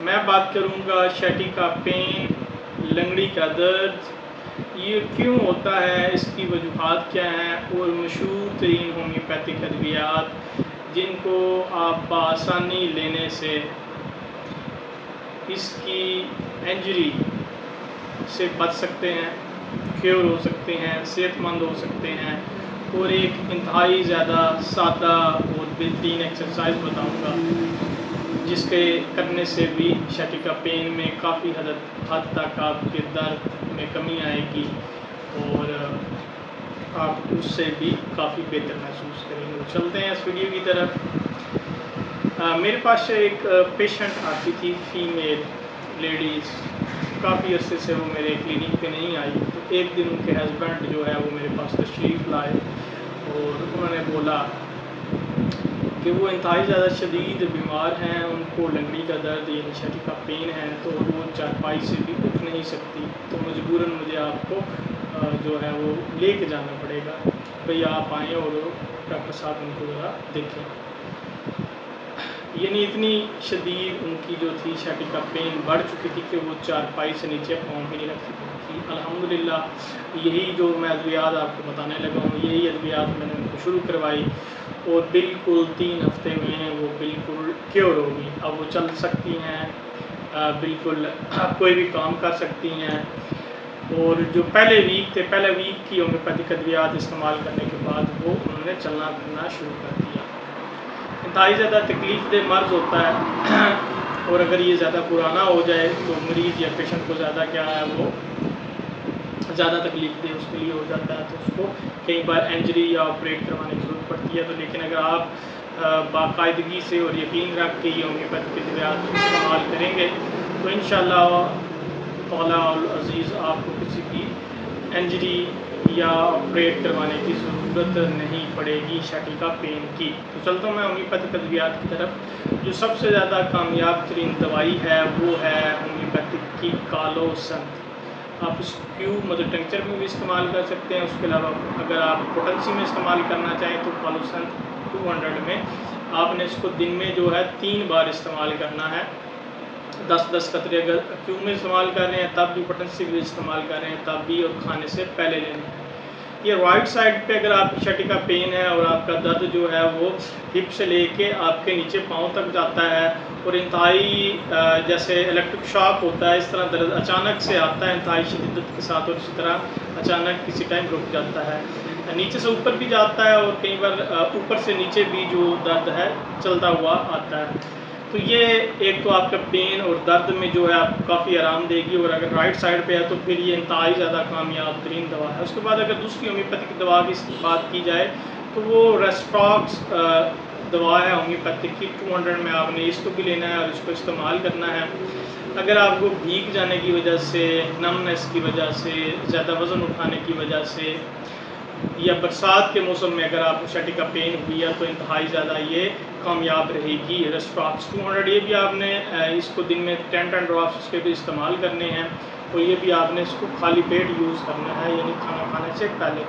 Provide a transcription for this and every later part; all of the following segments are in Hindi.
मैं बात करूंगा शैटिका पेन, लंगड़ी का दर्द, ये क्यों होता है, इसकी वजूहात क्या हैं और मशहूर तरीन होम्योपैथिक अद्वियात जिनको आप बआसानी लेने से इसकी इंजरी से बच सकते हैं, क्योर हो सकते हैं, सेहतमंद हो सकते हैं। और एक इंतहाई ज़्यादा सादा और बेहतरीन एक्सरसाइज बताऊंगा जिसके करने से भी शैटिका पेन में काफ़ी हद तक आपके दर्द में कमी आएगी और आप उससे भी काफ़ी बेहतर महसूस करेंगे। चलते हैं इस वीडियो की तरफ। मेरे पास एक पेशेंट आती थी, फीमेल लेडीज़, काफ़ी अरसे से वो मेरे क्लिनिक पे नहीं आई। तो एक दिन उनके हस्बैंड जो है वो मेरे पास तशरीफ़ लाए और उन्होंने बोला कि वो इंतहाई ज़्यादा शदीद बीमार हैं, उनको लंगड़ी का दर्द यानी शैटिका पेन है, तो वो चारपाई से भी उठ नहीं सकती। तो मजबूरन मुझे आपको जो है वो लेके जाना पड़ेगा, भाई आप आएँ और डॉक्टर साहब उनको ज़रा देखें। यानी इतनी शदीद उनकी जो थी शैटिका पेन बढ़ चुकी थी कि वो चारपाई से नीचे पाँव भी नहीं रख सकती थी। अल्हम्दुलिल्लाह यही जो मैं अद्वियात आपको बताने लगा हूँ, यही अद्वियात मैंने उनको शुरू करवाई और बिल्कुल 3 हफ्ते में वो बिल्कुल क्योर होगी। अब वो चल सकती हैं, बिल्कुल कोई भी काम कर सकती हैं। और जो पहले वीक की होम्योपैथिक अद्वियात इस्तेमाल करने के बाद वो उन्होंने चलना फिरना शुरू कर दिया। इंतहाई ज़्यादा तकलीफ़ दे मर्ज़ होता है और अगर ये ज़्यादा पुराना हो जाए तो मरीज़ या पेशेंट को ज़्यादा क्या है वो ज़्यादा तकलीफ़ दे उसके लिए हो जाता है, तो उसको कई बार इंजरी या ऑपरेट करवाने की ज़रूरत पड़ती है। तो लेकिन अगर आप बाकायदगी से और यकीन रख के ये होम्योपैथिक अद्वियात इस्तेमाल करेंगे तो इंशाअल्लाह तआला अज़ीज़ आपको किसी की इंजरी या ऑपरेट करवाने की ज़रूरत नहीं पड़ेगी शैटिका पेन की। तो चलता हूँ मैं होम्योपैथिक अद्वियात की तरफ। जो सबसे ज़्यादा कामयाब तरीन दवाई है वो है होम्योपैथिक की कालोसंत। आप इसको मदर टिंचर में भी इस्तेमाल कर सकते हैं। उसके अलावा अगर आप पोटेंसी में इस्तेमाल करना चाहें तो कालोसंत 200 में आपने इसको दिन में जो है 3 बार इस्तेमाल करना है। 10-10 कतरे अगर क्यू में इस्तेमाल कर रहे हैं तब भी, पोटेंसी भी इस्तेमाल कर रहे हैं तब भी, और खाने से पहले लेने हैं। ये राइट साइड पे अगर आपकी शैटिका पेन है और आपका दर्द जो है वो हिप से लेके आपके नीचे पाँव तक जाता है और इंतहाई जैसे इलेक्ट्रिक शॉक होता है इस तरह दर्द अचानक से आता है इंतहाई शिद्दत के साथ, और इसी तरह अचानक किसी टाइम रुक जाता है, नीचे से ऊपर भी जाता है और कई बार ऊपर से नीचे भी जो दर्द है चलता हुआ आता है। तो ये एक तो आपका पेन और दर्द में जो है आपको काफ़ी आराम देगी, और अगर राइट साइड पे है तो फिर ये इंतहाई ज़्यादा कामयाब तरीन दवा है। उसके बाद अगर दूसरी होम्योपैथिक दवा की बात की जाए तो वो रेस्टॉक्स दवा है होम्योपैथिक की। 200 में आपने इसको भी लेना है और इसको इस्तेमाल करना है। अगर आपको भीग जाने की वजह से, नमनेस की वजह से, ज़्यादा वज़न उठाने की वजह से या बरसात के मौसम में अगर आपको शैटिका पेन हुई है तो इंतहाई ज़्यादा ये कामयाब रहेगी। रेस्टॉक्स 200 ये भी आपने इसको दिन में 10 ड्रॉप्स इसके भी इस्तेमाल करने हैं और ये भी आपने इसको खाली पेट यूज़ करना है, यानी खाना खाने से पहले।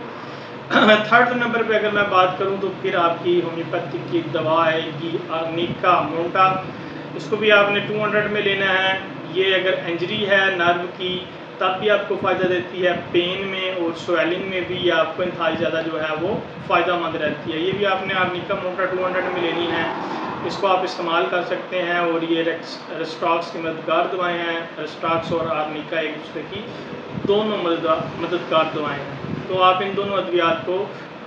थर्ड नंबर पे अगर मैं बात करूं तो फिर आपकी होम्योपैथिक की दवा आएगी आर्निका मोंटा। इसको भी आपने 200 में लेना है। ये अगर इंजरी है नर्व की तब भी आपको फ़ायदा देती है, पेन में और स्वेलिंग में भी ये आपको इंतहाई ज़्यादा जो है वो फ़ायदेमंद रहती है। ये भी आपने आर्निका मोटा 200 में लेनी है। इसको आप इस्तेमाल कर सकते हैं और ये रेस्टॉक्स की मददगार दवाएं हैं। रेस्टॉक्स और आर्निका एक दूसरे की दोनों मददगार दवाएं हैं, तो आप इन दोनों अद्वियात को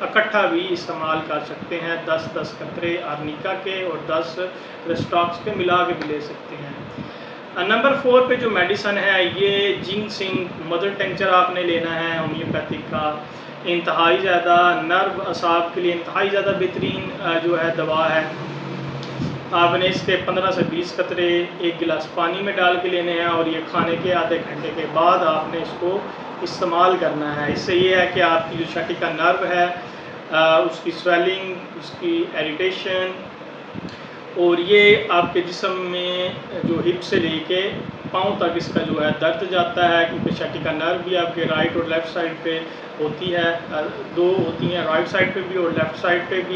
इकट्ठा भी इस्तेमाल कर सकते हैं। 10-10 कतरे आर्निका के और 10 रेस्टॉक्स के मिला के भी ले सकते हैं। नंबर 4 पे जो मेडिसन है ये जिनसिंग मदर टिंचर आपने लेना है होम्योपैथिक का। इंतहाई ज़्यादा नर्व असाब के लिए इंतहाई ज़्यादा बेहतरीन जो है दवा है। आपने इसके 15 से 20 कतरे 1 गिलास पानी में डाल के लेने हैं और ये खाने के आधे घंटे के बाद आपने इसको इस्तेमाल करना है। इससे ये है कि आपकी जो शैटिका नर्व है उसकी स्वेलिंग, उसकी इरिटेशन और ये आपके जिस्म में जो हिप से लेके पाँव तक इसका जो है दर्द जाता है, क्योंकि शैटिका नर्व भी आपके राइट और लेफ़्ट साइड पे होती है, 2 होती हैं, राइट साइड पे भी और लेफ़्ट साइड पे भी।